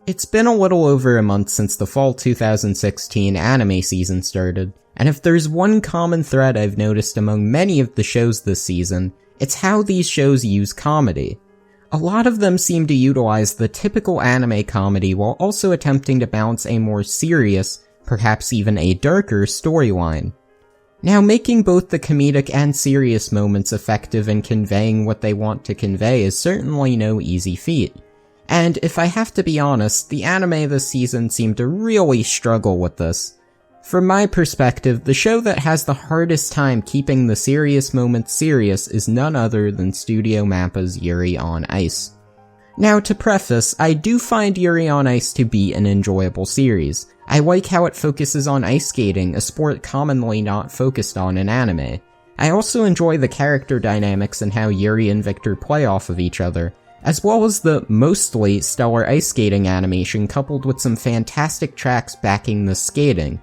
It's been a little over a month since the fall 2016 anime season started, and if there's one common thread I've noticed among many of the shows this season, it's how these shows use comedy. A lot of them seem to utilize the typical anime comedy while also attempting to balance a more serious, perhaps even a darker storyline. Now, making both the comedic and serious moments effective in conveying what they want to convey is certainly no easy feat. And if I have to be honest, the anime this season seemed to really struggle with this. From my perspective, the show that has the hardest time keeping the serious moments serious is none other than Studio Mappa's Yuri on Ice. Now, to preface, I do find Yuri on Ice to be an enjoyable series. I like how it focuses on ice skating, a sport commonly not focused on in anime. I also enjoy the character dynamics and how Yuri and Victor play off of each other, as well as the mostly stellar ice skating animation coupled with some fantastic tracks backing the skating.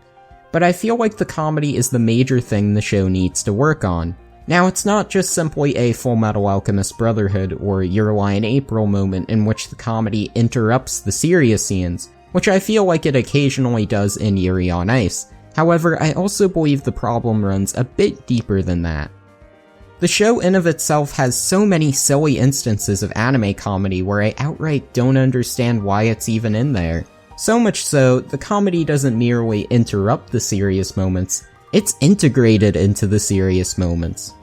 But I feel like the comedy is the major thing the show needs to work on. Now, it's not just simply a Fullmetal Alchemist Brotherhood or Your Lie in April moment in which the comedy interrupts the serious scenes, which I feel like it occasionally does in Yuri on Ice. However, I also believe the problem runs a bit deeper than that. The show in of itself has so many silly instances of anime comedy where I outright don't understand why it's even in there. So much so, the comedy doesn't merely interrupt the serious moments, it's integrated into the serious moments.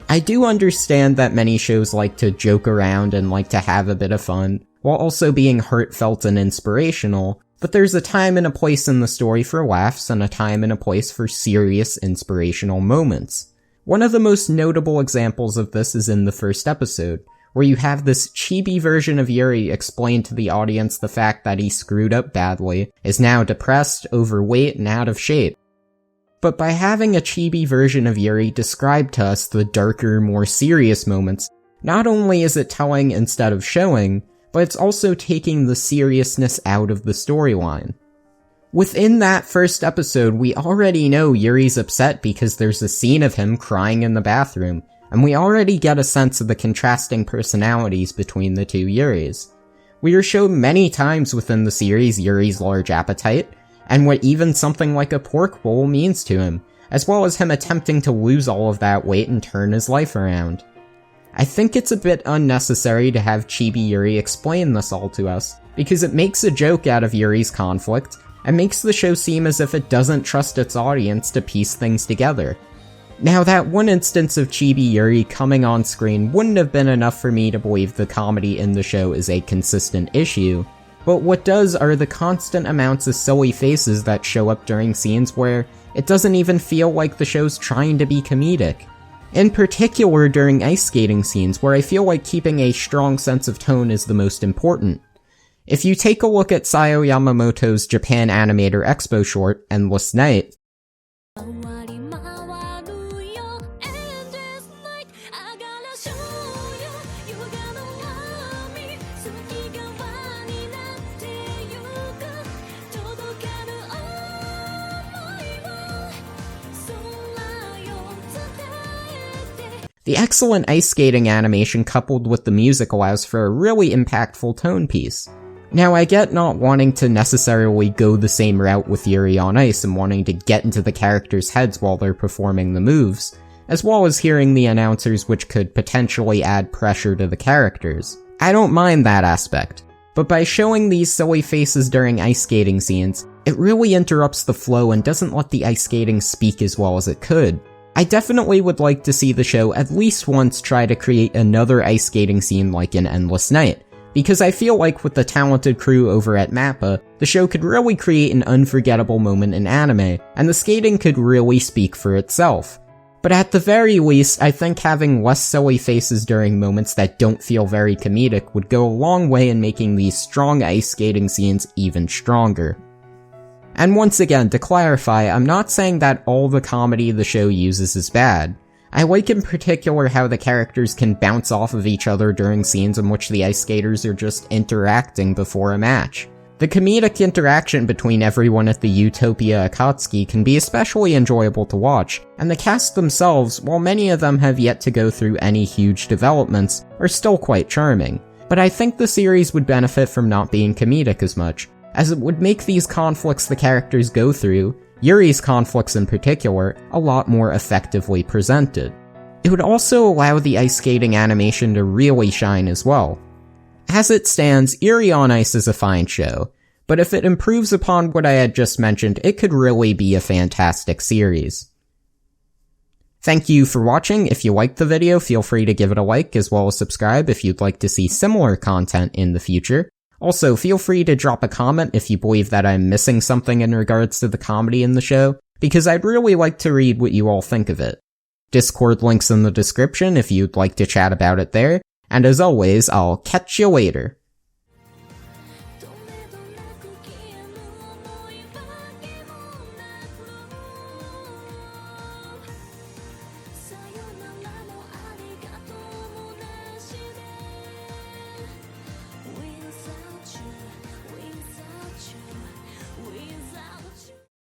I do understand that many shows like to joke around and like to have a bit of fun, while also being heartfelt and inspirational, but there's a time and a place in the story for laughs and a time and a place for serious inspirational moments. One of the most notable examples of this is in the first episode, where you have this chibi version of Yuri explain to the audience the fact that he screwed up badly, is now depressed, overweight, and out of shape. But by having a chibi version of Yuri describe to us the darker, more serious moments, not only is it telling instead of showing, but it's also taking the seriousness out of the storyline. Within that first episode, we already know Yuri's upset because there's a scene of him crying in the bathroom, and we already get a sense of the contrasting personalities between the two Yuris. We are shown many times within the series Yuri's large appetite, and what even something like a pork bowl means to him, as well as him attempting to lose all of that weight and turn his life around. I think it's a bit unnecessary to have Chibi Yuri explain this all to us, because it makes a joke out of Yuri's conflict, and makes the show seem as if it doesn't trust its audience to piece things together. Now, that one instance of Chibi Yuri coming on screen wouldn't have been enough for me to believe the comedy in the show is a consistent issue, but what does are the constant amounts of silly faces that show up during scenes where it doesn't even feel like the show's trying to be comedic. In particular during ice skating scenes, where I feel like keeping a strong sense of tone is the most important. If you take a look at Sayo Yamamoto's Japan Animator Expo short, Endless Night, the excellent ice skating animation coupled with the music allows for a really impactful tone piece. Now, I get not wanting to necessarily go the same route with Yuri on Ice and wanting to get into the characters' heads while they're performing the moves, as well as hearing the announcers which could potentially add pressure to the characters. I don't mind that aspect, but by showing these silly faces during ice skating scenes, it really interrupts the flow and doesn't let the ice skating speak as well as it could. I definitely would like to see the show at least once try to create another ice skating scene like in Endless Night, because I feel like with the talented crew over at Mappa, the show could really create an unforgettable moment in anime, and the skating could really speak for itself. But at the very least, I think having less silly faces during moments that don't feel very comedic would go a long way in making these strong ice skating scenes even stronger. And once again, to clarify, I'm not saying that all the comedy the show uses is bad. I like in particular how the characters can bounce off of each other during scenes in which the ice skaters are just interacting before a match. The comedic interaction between everyone at the Utopia Akatsuki can be especially enjoyable to watch, and the cast themselves, while many of them have yet to go through any huge developments, are still quite charming. but I think the series would benefit from not being comedic as much, as it would make these conflicts the characters go through, Yuri's conflicts in particular, a lot more effectively presented. It would also allow the ice skating animation to really shine as well. As it stands, Yuri on Ice is a fine show, but if it improves upon what I had just mentioned, it could really be a fantastic series. Thank you for watching. If you liked the video, feel free to give it a like, as well as subscribe if you'd like to see similar content in the future. Also, feel free to drop a comment if you believe that I'm missing something in regards to the comedy in the show, because I'd really like to read what you all think of it. Discord links in the description if you'd like to chat about it there, and as always, I'll catch you later.